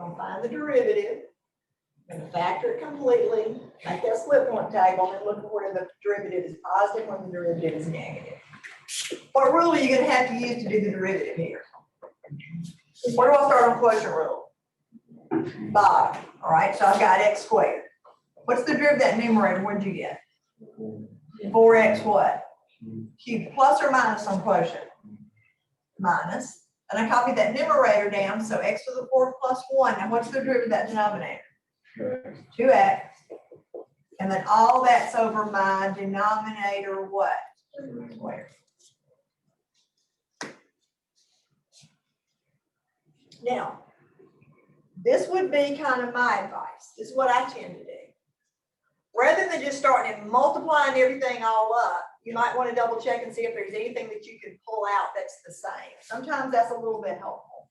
going to find the derivative. I'm going to factor it completely, make that split point table, and look at where the derivative is positive when the derivative is negative. What rule are you going to have to use to do the derivative here? Where do I start on quotient rule? Bottom. All right, so I've got x squared. What's the derivative of that numerator? What did you get? 4x what? Cubed. Plus or minus on quotient? Minus. And I copied that numerator down, so x to the fourth plus 1. Now what's the derivative of that denominator? 2x. And then all that's over my denominator what? Squared. Now, this would be kind of my advice. This is what I tend to do. Rather than just starting and multiplying everything all up, you might want to double check and see if there's anything that you can pull out that's the same. Sometimes that's a little bit helpful.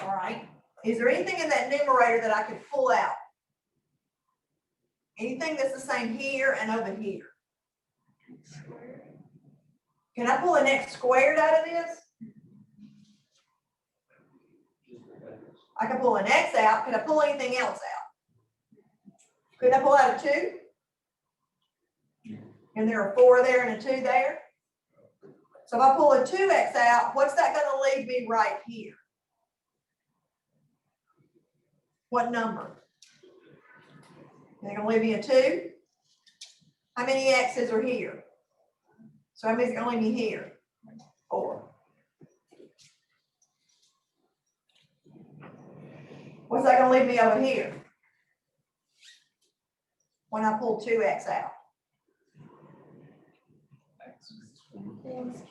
All right. Is there anything in that numerator that I could pull out? Anything that's the same here and over here? Can I pull an x squared out of this? I can pull an x out. Can I pull anything else out? Could I pull out a 2? And there are 4 there and a 2 there. So if I pull a 2x out, what's that going to leave me right here? What number? They're going to leave me a 2. How many x's are here? So how many is going to leave me here? 4. What's that going to leave me over here when I pull 2x out?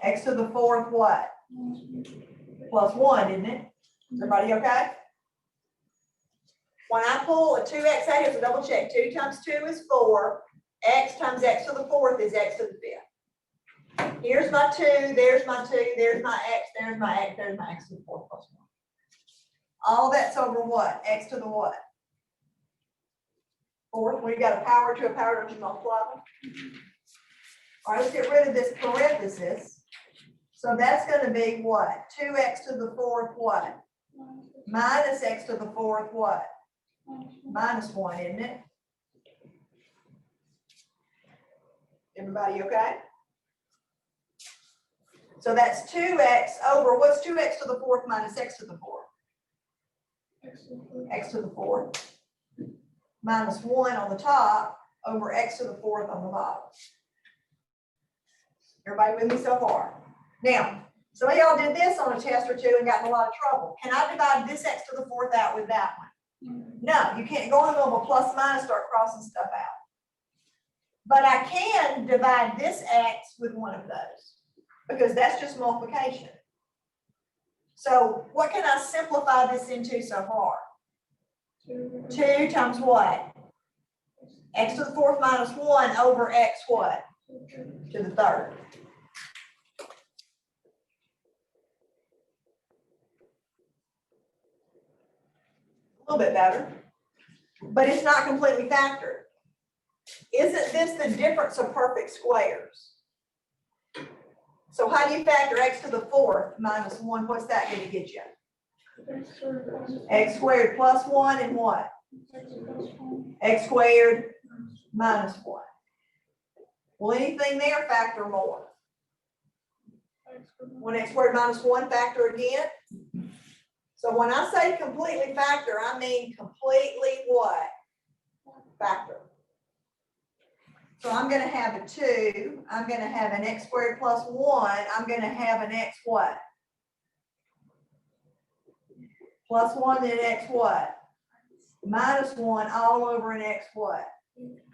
X to the fourth what? Plus 1, isn't it? Is everybody okay? When I pull a 2x out here, so double check. 2 times 2 is 4. X times x to the fourth is x to the fifth. Here's my 2, there's my 2, there's my x, there's my x, there's my x to the fourth plus 1. All that's over what? X to the what? Fourth. We got a power to a power to multiply them. All right, let's get rid of this parenthesis. So that's going to be what? 2x to the fourth what? Minus x to the fourth what? Minus 1, isn't it? Everybody okay? So that's 2x over, what's 2x to the fourth minus x to the fourth? X to the fourth. Minus 1 on the top over x to the fourth on the bottom. Everybody with me so far? Now, some of y'all did this on a test or two and got in a lot of trouble. Can I divide this x to the fourth out with that one? No, you can't go in the middle of a plus minus, start crossing stuff out. But I can divide this x with one of those because that's just multiplication. So what can I simplify this into so far? 2 times what? X to the fourth minus 1 over x what? To the third. A little bit better, but it's not completely factored. Isn't this the difference of perfect squares? So how do you factor x to the fourth minus 1? What's that going to get you? X squared plus 1 and what? X squared minus 1. Will anything there factor more? When x squared minus 1 factor again? So when I say completely factor, I mean completely what? Factor. So I'm going to have a 2. I'm going to have an x squared plus 1. I'm going to have an x what? Plus 1 and an x what? Minus 1 all over an x what?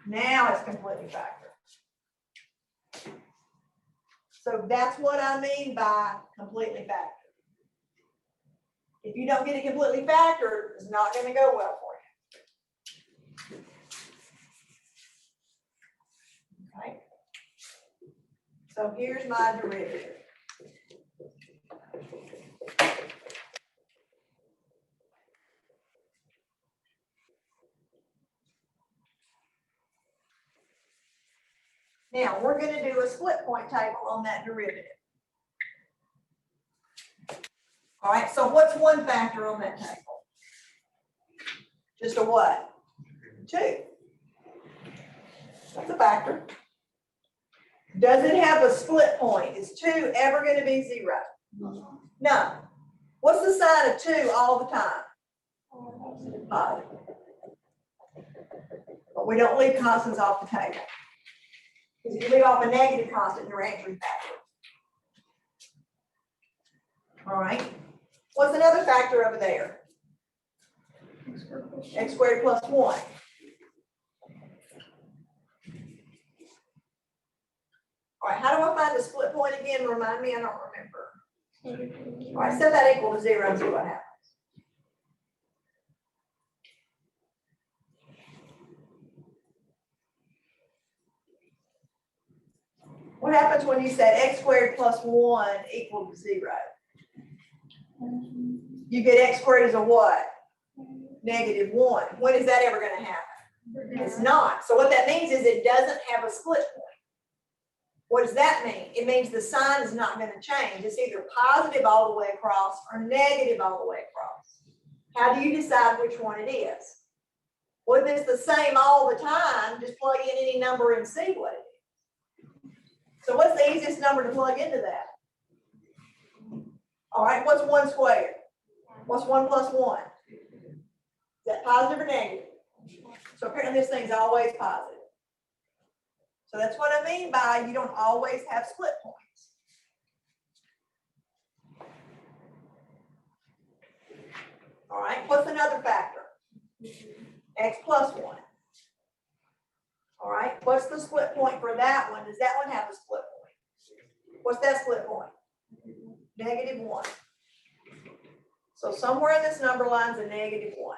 Now it's completely factored. So that's what I mean by completely factored. If you don't get it completely factored, it's not going to go well for you. Okay. So here's my derivative. Now we're going to do a split point table on that derivative. All right, so what's one factor on that table? Just a what? 2. That's a factor. Does it have a split point? Is 2 ever going to be 0? No. What's the sign of 2 all the time? Positive. But we don't leave constants off the table. Because if you leave off a negative constant, your answer is backwards. All right. What's another factor over there? X squared plus 1. All right, how do I find the split point again? Remind me, I don't remember. All right, set that equal to 0 and see what happens. What happens when you set x squared plus 1 equal to 0? You get x squared as a what? Negative 1. When is that ever going to happen? It's not. So what that means is it doesn't have a split point. What does that mean? It means the sign is not going to change. It's either positive all the way across or negative all the way across. How do you decide which one it is? Well, if it's the same all the time, just plug in any number and see what it is. So what's the easiest number to plug into that? All right, what's 1 squared? What's 1 plus 1? Is that positive or negative? So apparently this thing's always positive. So that's what I mean by you don't always have split points. All right, what's another factor? X plus 1. All right, what's the split point for that one? Does that one have a split point? What's that split point? Negative 1. So somewhere in this number line's a negative 1.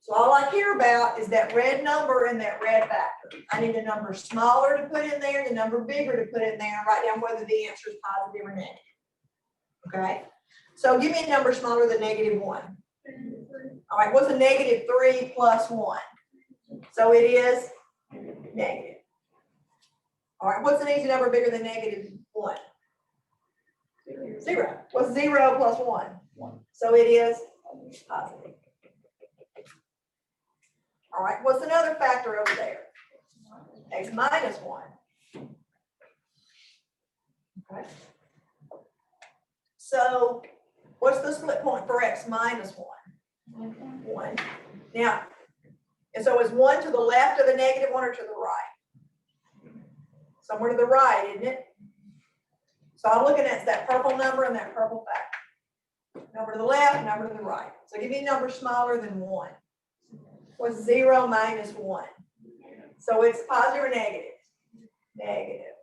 So all I care about is that red number and that red factor. I need a number smaller to put in there, the number bigger to put in there, and write down whether the answer is positive or negative. Okay? So give me a number smaller than negative 1. All right, what's a negative 3 plus 1? So it is negative. All right, what's an easy number bigger than negative 1? 0. What's 0 plus 1? 1. So it is positive. All right, what's another factor over there? X minus 1. Okay. So what's the split point for x minus 1? 1. Now, and so is 1 to the left of the negative 1 or to the right? Somewhere to the right, isn't it? So I'm looking at that purple number and that purple factor. Number to the left, number to the right. So give me a number smaller than 1. What's 0 minus 1? So it's positive or negative? Negative.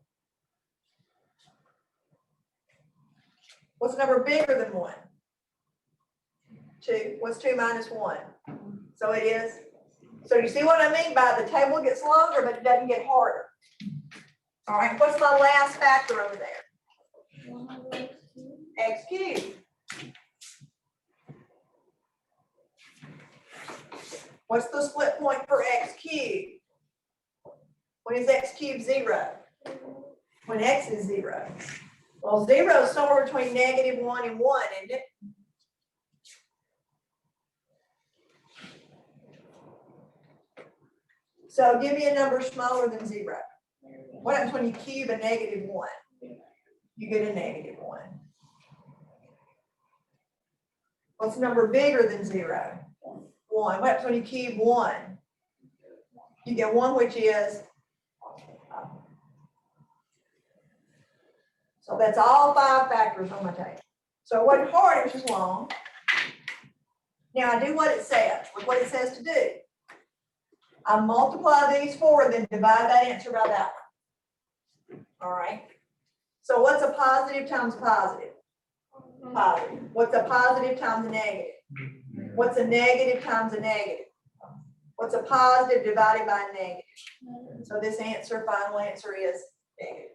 What's a number bigger than 1? 2. What's 2 minus 1? So it is. So you see what I mean by the table gets longer, but it doesn't get harder. All right, what's my last factor over there? X cubed. What's the split point for x cubed? When is x cubed 0? When x is 0. Well, 0 is somewhere between negative 1 and 1, isn't it? So give me a number smaller than 0. What happens when you cube a negative 1? You get a negative 1. What's a number bigger than 0? 1. What happens when you cube 1? You get 1, which is. So that's all 5 factors on my table. So it wasn't hard, it was just long. Now I do what it says, with what it says to do. I multiply these 4 and then divide that answer by that one. All right. So what's a positive times positive? Positive. What's a positive times a negative? What's a negative times a negative? What's a positive divided by a negative? So this answer, final answer is negative.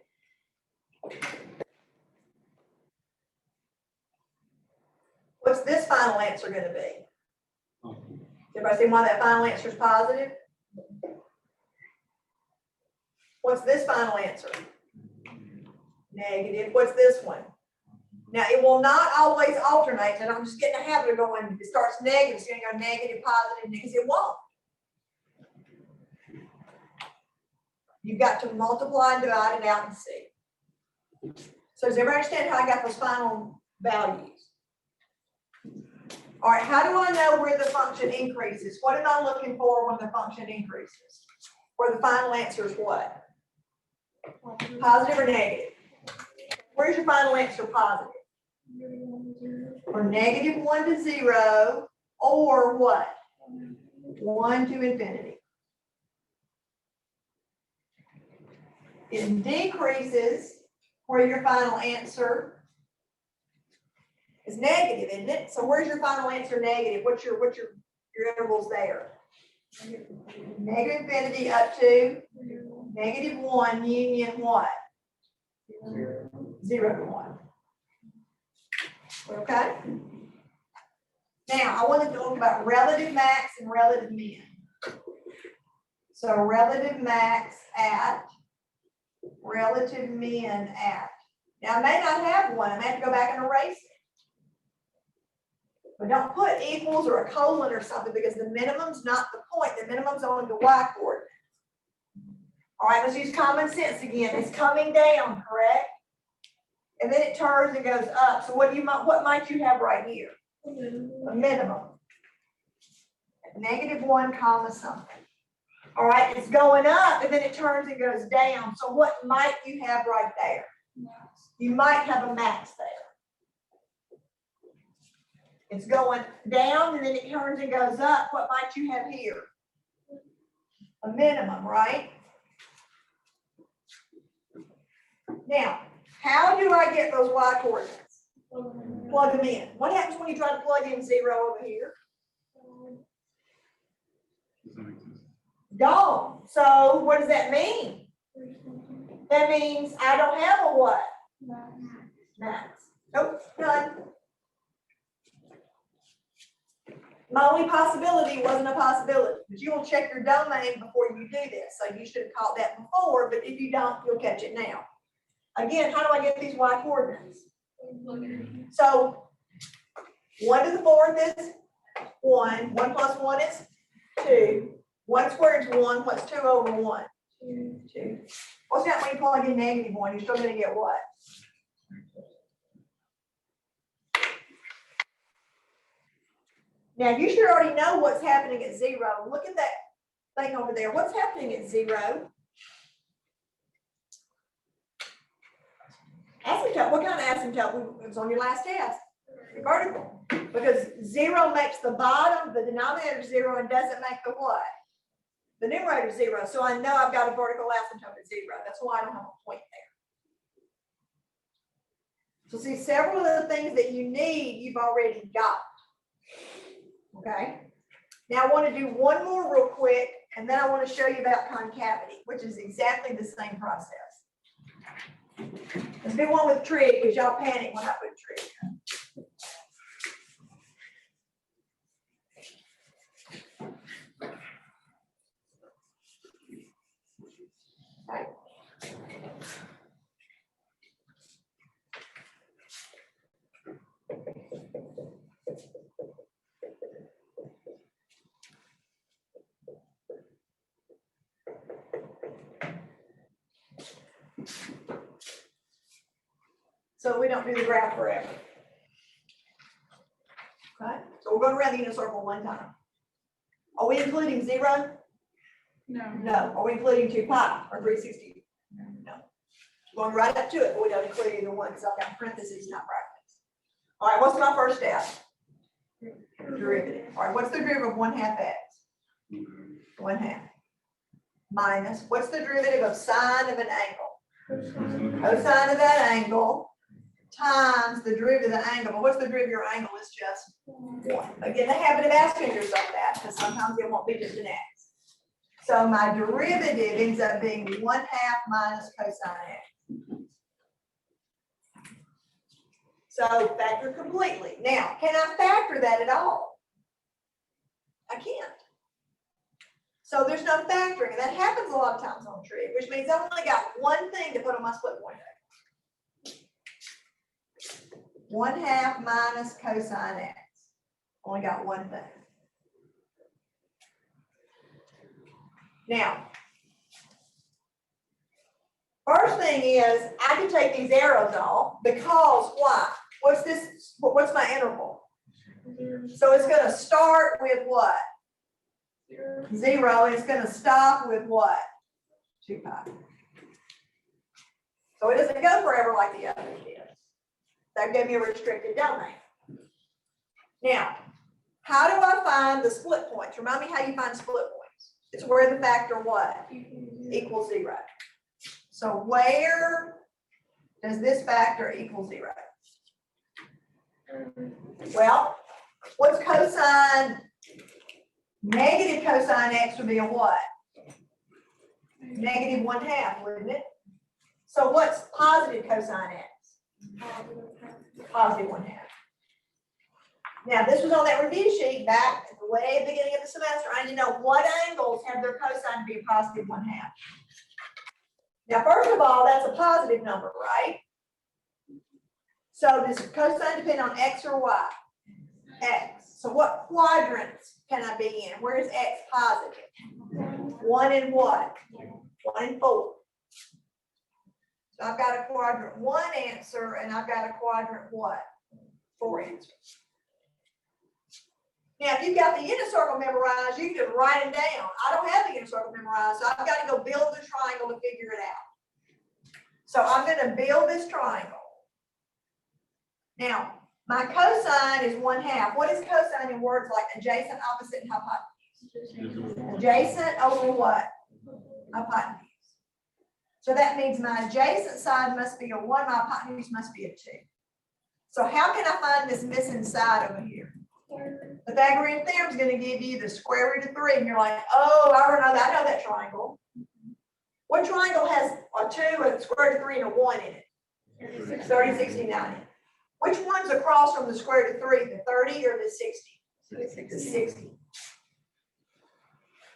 What's this final answer going to be? Everybody see why that final answer is positive? What's this final answer? Negative. What's this one? Now, it will not always alternate, and I'm just getting a habit of going, if it starts negative, it's gonna go negative, positive, because it won't. You've got to multiply and divide it out and see. So does everybody understand how I got those final values? All right, how do I know where the function increases? What am I looking for when the function increases? Where the final answer is what? Positive or negative? Where's your final answer positive? Or negative 1 to 0, or what? 1 to infinity. It decreases where your final answer is negative, isn't it? So where's your final answer negative? What's your intervals there? Negative infinity up to negative 1 union what? 0 to 1. Okay? Now, I want to talk about relative max and relative min. So relative max at, relative min at. Now, I may not have one. I may have to go back and erase it. But don't put equals or a colon or something because the minimum's not the point. The minimum's only the y coordinate. All right, let's use common sense again. It's coming down, correct? And then it turns and goes up. So what might you have right here? A minimum. Negative 1 comma something. All right, it's going up and then it turns and goes down. So what might you have right there? You might have a max there. It's going down and then it turns and goes up. What might you have here? A minimum, right? Now, how do I get those y coordinates? Plug them in. What happens when you try to plug in 0 over here? Gone. So what does that mean? That means I don't have a what? Max. Nope, none. My only possibility wasn't a possibility, but you will check your domain before you do this. So you should have caught that before, but if you don't, you'll catch it now. Again, how do I get these y coordinates? So 1 to the 4th is 1. 1 plus 1 is 2. 1 squared is 1. What's 2 over 1? 2. What's that when you plug in negative 1? You're still going to get what? Now, you should already know what's happening at 0. Look at that thing over there. What's happening at 0? Asymptote. What kind of asymptote? It was on your last test. The vertical. Because 0 makes the bottom, the denominator 0, and doesn't make the what? The numerator 0. So I know I've got a vertical asymptote at 0. That's why I don't have a point there. So see, several of the things that you need, you've already got. Okay. Now I want to do one more real quick, and then I want to show you about concavity, which is exactly the same process. Let's do one with trig, because y'all panic when I put trig. Okay. So we don't do the graph forever. Okay, so we're going around the unit circle one time. Are we including 0? No. No. Are we including 2 pi or 360? No. We're going right up to it, but we don't include either one because I've got parentheses, not brackets. All right, what's my first step? Derivative. All right, what's the derivative of 1/2 x? 1/2. Minus, what's the derivative of sine of an angle? Cosine of that angle times the derivative of the angle. But what's the derivative of your angle? It's just 1. But get in the habit of asking yourself that because sometimes it won't be just an x. So my derivative ends up being 1/2 minus cosine x. So factor completely. Now, can I factor that at all? I can't. So there's no factoring, and that happens a lot of times on trig, which means I've only got one thing to put on my split point table. 1/2 minus cosine x. Only got one thing. Now, first thing is, I can take these arrows off because why? What's this? What's my interval? So it's going to start with what? 0, and it's going to stop with what? 2 pi. So it doesn't go forever like the others did. That gave me a restricted domain. Now, how do I find the split points? Remind me how you find split points. It's where the factor what? Equals 0. So where does this factor equal 0? Well, what's cosine? Negative cosine x would be a what? Negative 1/2, wouldn't it? So what's positive cosine x? Positive 1/2. Now, this was on that review sheet back at the way beginning of the semester. I need to know what angles have their cosine be positive 1/2. Now, first of all, that's a positive number, right? So does cosine depend on x or y? X. So what quadrants can I be in? Where is x positive? 1 and what? 1 and 4. So I've got a quadrant 1 answer, and I've got a quadrant what? 4 answer. Now, if you've got the inner circle memorized, you can just write them down. I don't have the inner circle memorized, so I've got to go build the triangle to figure it out. So I'm going to build this triangle. Now, my cosine is 1/2. What is cosine in words like adjacent, opposite, and hypotenuse? Adjacent over what? Hypotenuse. So that means my adjacent side must be a 1, my hypotenuse must be a 2. So how can I find this missing side over here? The Pythagorean theorem is going to give you the square root of 3, and you're like, oh, I know that triangle. What triangle has a 2, a square root of 3, and a 1 in it? 30, 60, 90. Which one's across from the square root of 3, the 30 or the 60? The 60.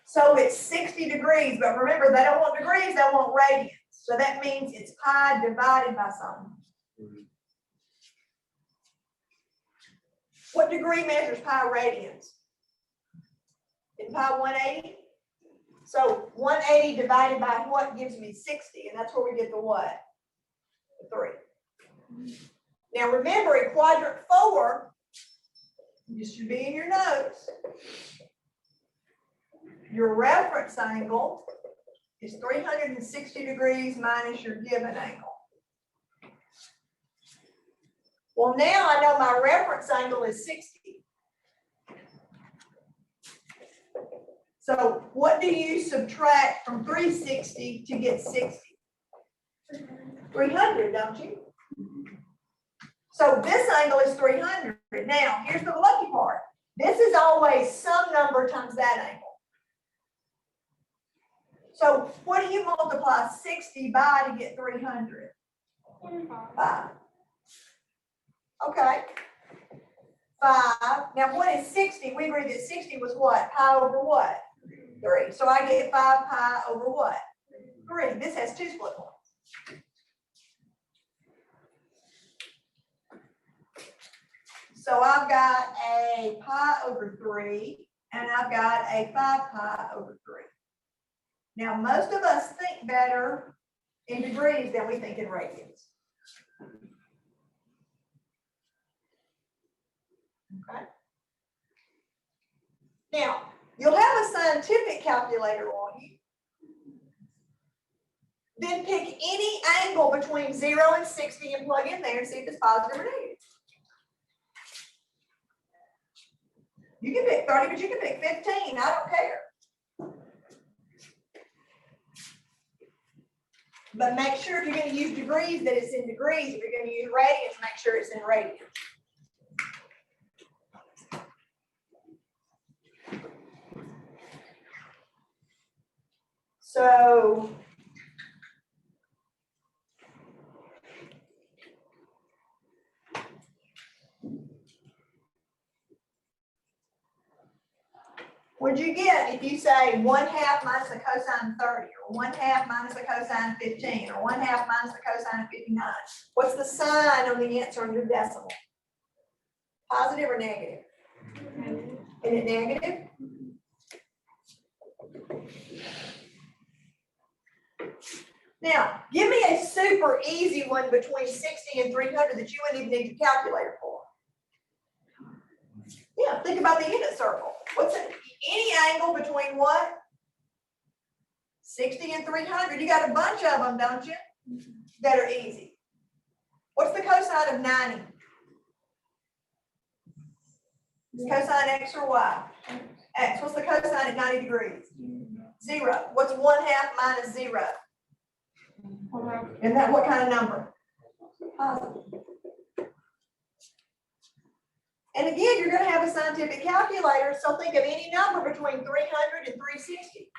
So it's 60 degrees, but remember, they don't want degrees, they want radians. So that means it's pi divided by something. What degree measures pi radians? Is pi 180? So 180 divided by what gives me 60, and that's where we get the what? The 3. Now remember, in quadrant 4, this should be in your notes, your reference angle is 360 degrees minus your given angle. Well, now I know my reference angle is 60. So what do you subtract from 360 to get 60? 300, don't you? So this angle is 300. Now, here's the lucky part. This is always some number times that angle. So what do you multiply 60 by to get 300? 5. Okay. 5. Now what is 60? We agreed that 60 was what? Pi over what? 3. So I get 5 pi over what? 3. This has 2 split points. So I've got a pi over 3, and I've got a 5 pi over 3. Now, most of us think better in degrees than we think in radians. Okay. Now, you'll have a scientific calculator on you. Then pick any angle between 0 and 60 and plug in there and see if it's positive or negative. You can pick 30, but you can pick 15. I don't care. But make sure if you're going to use degrees that it's in degrees. If you're going to use radians, make sure it's in radians. So would you get if you say 1/2 minus the cosine of 30, or 1/2 minus the cosine of 15, or 1/2 minus the cosine of 59? What's the sign on the answer on your decimal? Positive or negative? Is it negative? Now, give me a super easy one between 60 and 300 that you wouldn't even need a calculator for. Yeah, think about the unit circle. What's it? Any angle between what? 60 and 300. You got a bunch of them, don't you? That are easy. What's the cosine of 90? Cosine X or Y? X. What's the cosine at 90 degrees? 0. What's 1/2 minus 0? And that what kind of number? Positive. And again, you're going to have a scientific calculator, so think of any number between 300 and 360.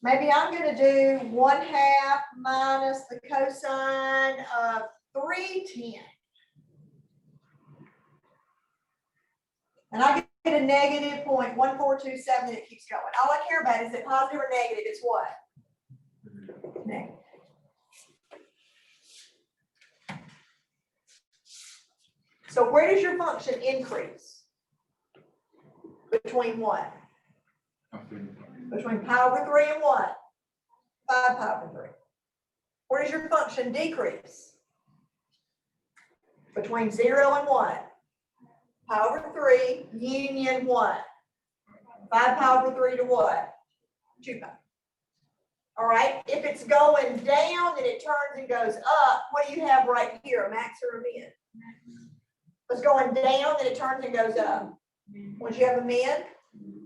Maybe I'm going to do 1/2 minus the cosine of 310. And I get a negative 0.1427 and it keeps going. All I care about is it positive or negative. It's what? Negative. So where does your function increase? Between what? Between pi over 3 and what? 5 pi over 3. Where does your function decrease? Between 0 and what? Pi over 3 union what? 5 pi over 3 to what? 2 pi. All right. If it's going down and it turns and goes up, what do you have right here? A max or a min? It's going down and it turns and goes up. Would you have a min?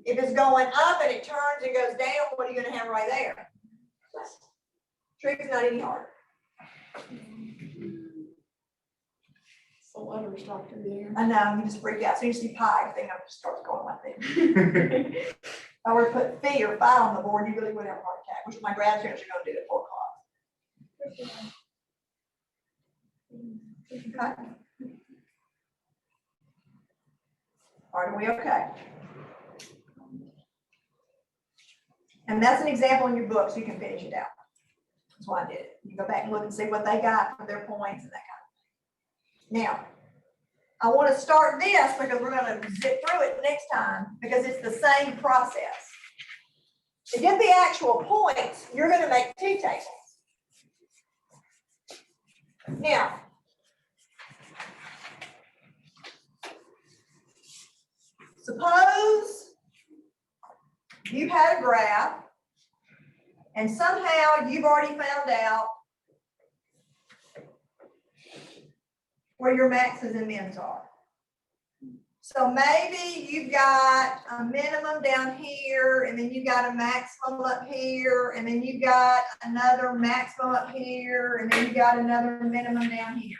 If it's going up and it turns and goes down, what are you going to have right there? Trick's not any harder. So letters, Dr. Deere. I know, you just freak out. So you see pi, I think it just starts going like this. If I were to put phi or phi on the board, you really would have a heart attack, which my grad students are going to do at 4 o'clock. Okay. All right, are we okay? And that's an example in your book, so you can finish it out. That's why I did it. You go back and look and see what they got for their points and that kind of thing. Now, I want to start this because we're going to zip through it next time because it's the same process. To get the actual points, you're going to make t-tables. Now, suppose you've had a graph and somehow you've already found out where your maxes and mins are. So maybe you've got a minimum down here, and then you've got a maximum up here, and then you've got another maximum up here, and then you've got another minimum down here.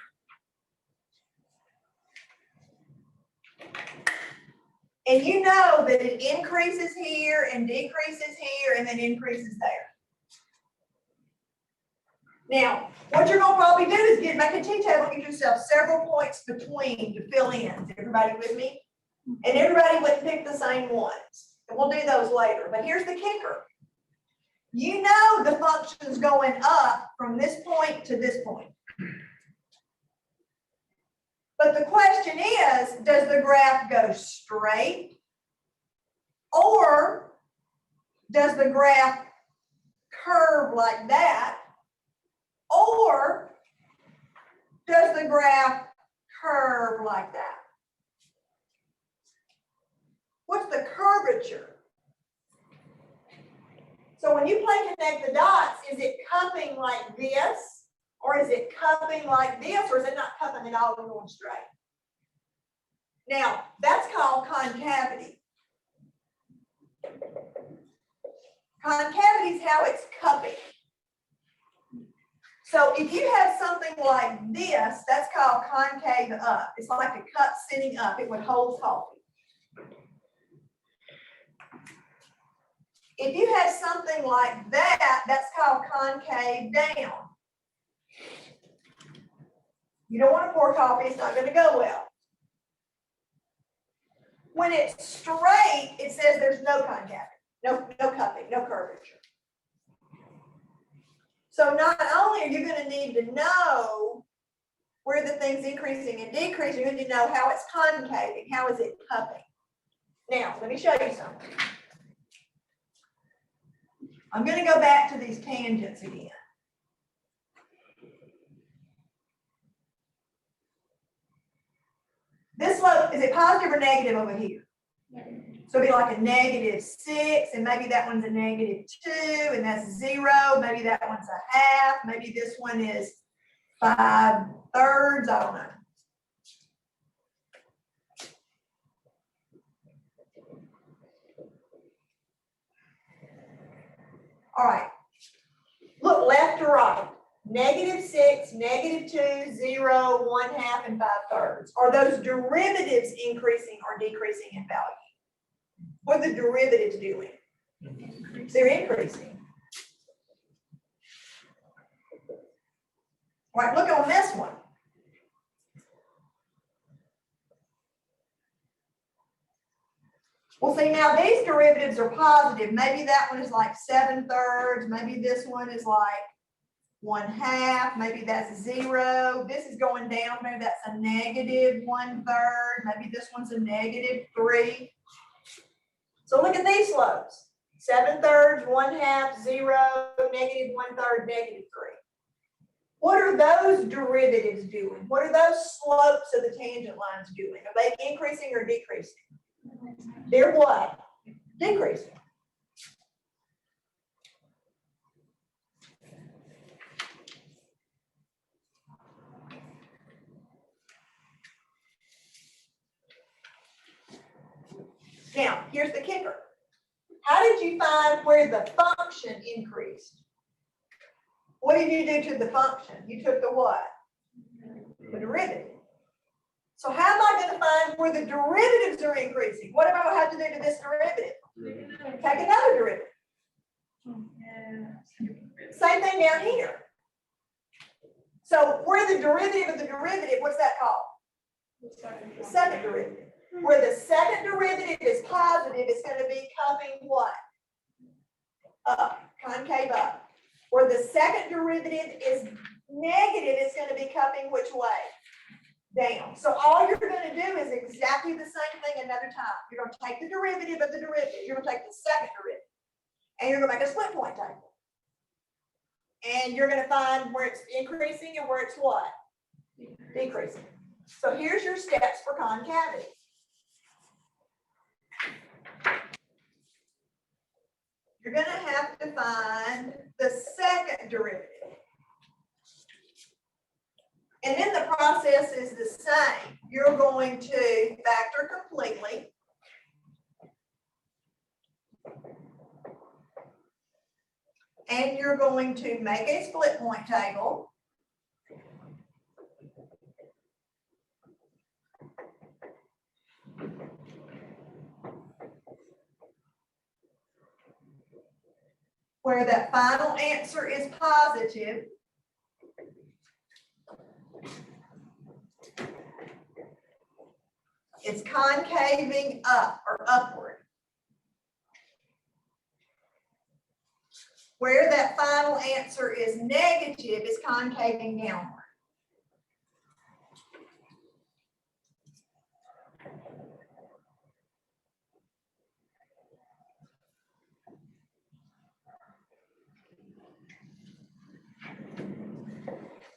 And you know that it increases here and decreases here and then increases there. Now, what you're going to probably do is make a t-table, get yourself several points between to fill in. Is everybody with me? And everybody would pick the same ones. And we'll do those later. But here's the kicker. You know the function's going up from this point to this point. But the question is, does the graph go straight? Or does the graph curve like that? Or does the graph curve like that? What's the curvature? So when you play connect the dots, is it cupping like this? Or is it cupping like this? Or is it not cupping at all and going straight? Now, that's called concavity. Concavity is how it's cupping. So if you have something like this, that's called concave up. It's like a cup sitting up. It would hold coffee. If you have something like that, that's called concave down. You don't want to pour coffee. It's not going to go well. When it's straight, it says there's no concavity, no cupping, no curvature. So not only are you gonna need to know where the thing's increasing and decreasing, you need to know how it's concaving, how is it cupping. Now, let me show you something. I'm gonna go back to these tangents again. This slope, is it positive or negative over here? So it'd be like a -6, and maybe that one's a -2, and that's 0. Maybe that one's a half. Maybe this one is 5/3. I don't know. All right. Look left to right. -6, -2, 0, 1/2, and 5/3. Are those derivatives increasing or decreasing in value? What are the derivatives doing? They're increasing. All right, look on this one. Well, see, now these derivatives are positive. Maybe that one is like 7/3. Maybe this one is like 1/2. Maybe that's 0. This is going down. Maybe that's a -1/3. Maybe this one's a -3. So look at these slopes. 7/3, 1/2, 0, -1/3, -3. What are those derivatives doing? What are those slopes of the tangent lines doing? Are they increasing or decreasing? They're what? Decreasing. Now, here's the kicker. How did you find where the function increased? What did you do to the function? You took the what? The derivative. So how am I going to find where the derivatives are increasing? What am I going to have to do to this derivative? Take another derivative. Same thing down here. So where the derivative of the derivative, what's that called? The second derivative. Where the second derivative is positive, it's going to be cupping what? Up, concave up. Where the second derivative is negative, it's going to be cupping which way? Down. So all you're going to do is exactly the same thing another time. You're going to take the derivative of the derivative. You're going to take the second derivative. And you're going to make a split point table. And you're going to find where it's increasing and where it's what? Decreasing. So here's your steps for concavity. You're going to have to find the second derivative. And then the process is the same. You're going to factor completely. And you're going to make a split point table. Where that final answer is positive. It's concaving up or upward. Where that final answer is negative, is concaving downward.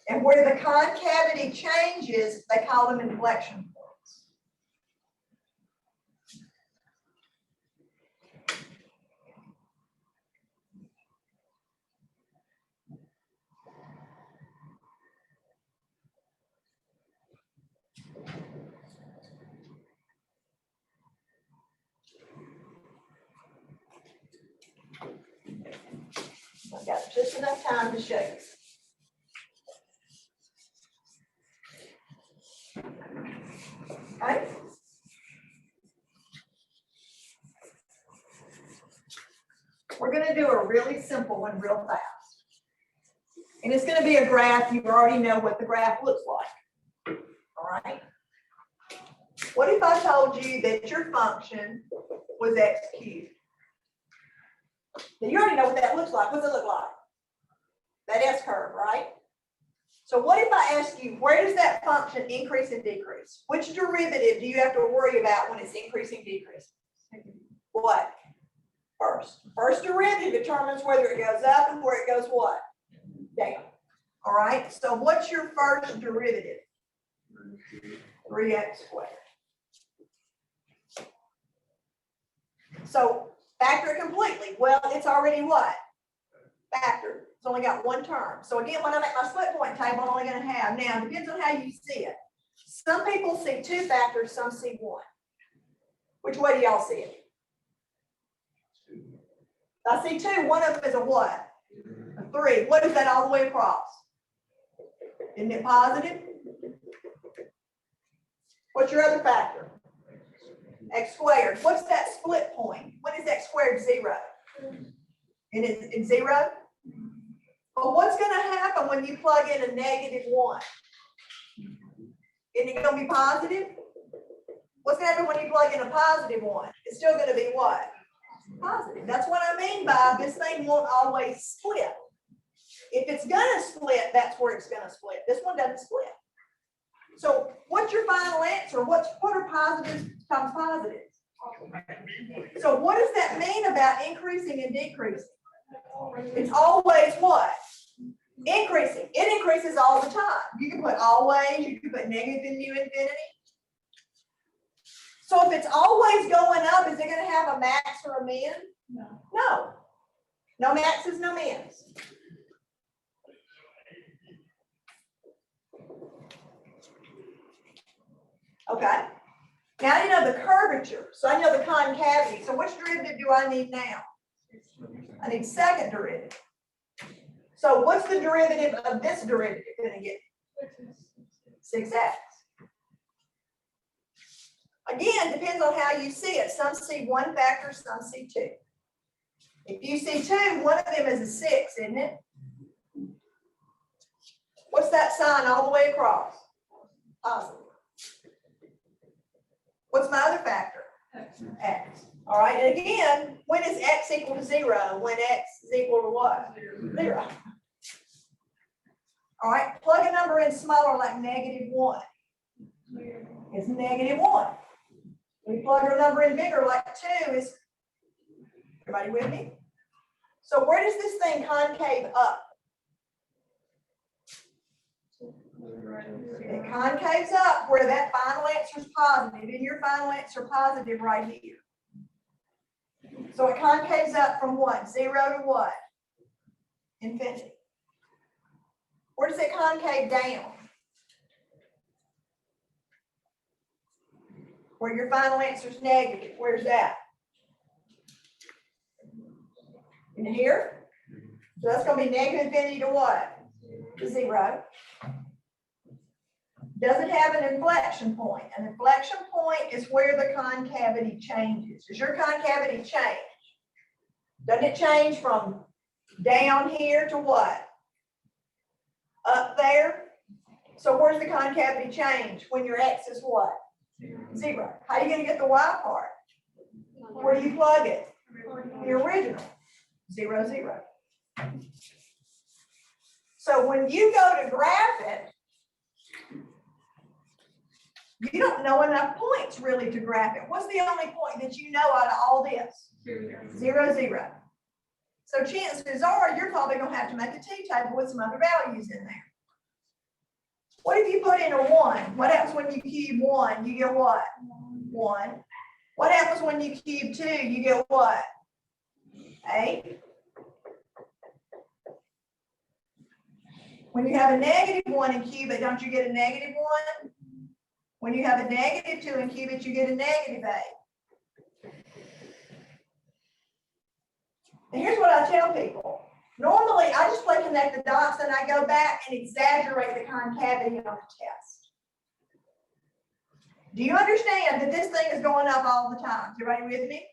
And where the concavity changes, they call them inflection points. I've got just enough time to show you. Okay. We're going to do a really simple one real fast. And it's going to be a graph. You already know what the graph looks like. All right. What if I told you that your function was x cubed? Now, you already know what that looks like. What does it look like? That S curve, right? So what if I ask you, where does that function increase and decrease? Which derivative do you have to worry about when it's increasing, decreasing? What? First derivative determines whether it goes up and where it goes what? Down. All right, so what's your first derivative? 3x squared. So factor it completely. Well, it's already what? Factored. It's only got one term. So again, when I make my split point table, I'm only going to have, now it depends on how you see it. Some people see 2 factors, some see 1. Which way do y'all see it? I see 2, one of them is a what? A 3. What is that all the way across? Isn't it positive? What's your other factor? X squared. What's that split point? When is x squared 0? And it's 0? Well, what's going to happen when you plug in a -1? Isn't it going to be positive? What's going to happen when you plug in a +1? It's still going to be what? Positive. That's what I mean by this thing won't always split. If it's going to split, that's where it's going to split. This one doesn't split. So what's your final answer? What are positives times positives? So what does that mean about increasing and decreasing? It's always what? Increasing. It increases all the time. You can put always, you can put negative into infinity. So if it's always going up, is it going to have a max or a min? No. No. No maxes, no mins. Okay. Now I know the curvature, so I know the concavity. So which derivative do I need now? I need second derivative. So what's the derivative of this derivative going to get? 6x. Again, depends on how you see it. Some see 1 factor, some see 2. If you see 2, one of them is a 6, isn't it? What's that sign all the way across? Positive. What's my other factor? X. All right, and again, when is x equal to 0? When x is equal to what? 0. All right, plug a number in smaller like -1. It's -1. We plug a number in bigger like 2 is, everybody with me? So where does this thing concave up? It concaves up where that final answer is positive, and your final answer positive right here. So it concaves up from what? 0 to what? Infinity. Where does it concave down? Where your final answer is negative. Where's that? In here? So that's going to be negative infinity to what? To 0. Does it have an inflection point? An inflection point is where the concavity changes. Does your concavity change? Doesn't it change from down here to what? Up there? So where's the concavity change when your x is what? 0. How are you going to get the y part? Where do you plug it? The original. 0, 0. So when you go to graph it, you don't know enough points really to graph it. What's the only point that you know out of all this? 0, 0. So chances are you're probably going to have to make a t-table with some other values in there. What if you put in a 1? What happens when you cube 1? You get what? 1. What happens when you cube 2? You get what? 8. When you have a -1 and cube it, don't you get a -1? When you have a -2 and cube it, you get a -8. And here's what I tell people. Normally, I just play connect the dots and I go back and exaggerate the concavity on the test. Do you understand that this thing is going up all the time? Is everybody with me?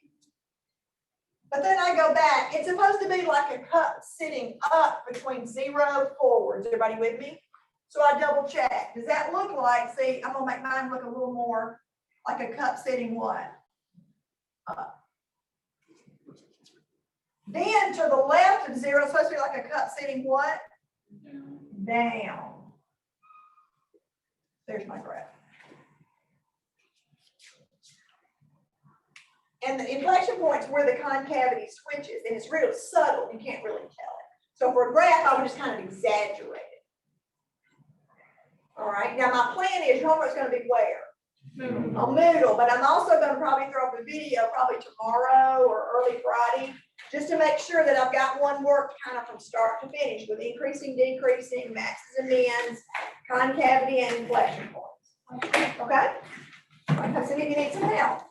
But then I go back. It's supposed to be like a cup sitting up between 0 forwards. Everybody with me? So I double check. Does that look like, see, I'm going to make mine look a little more like a cup sitting what? Up. Then to the left of zero, it's supposed to be like a cup sitting what? Down. There's my graph. And the inflection point's where the concavity switches, and it's real subtle, you can't really tell it. So for a graph, I would just kind of exaggerate it. All right, now my plan is your homework's gonna be where? On Moodle, but I'm also gonna probably throw up a video probably tomorrow or early Friday, just to make sure that I've got one worked kind of from start to finish with increasing, decreasing, maxes and mins, concavity and inflection points. Okay? All right, so if you need some help.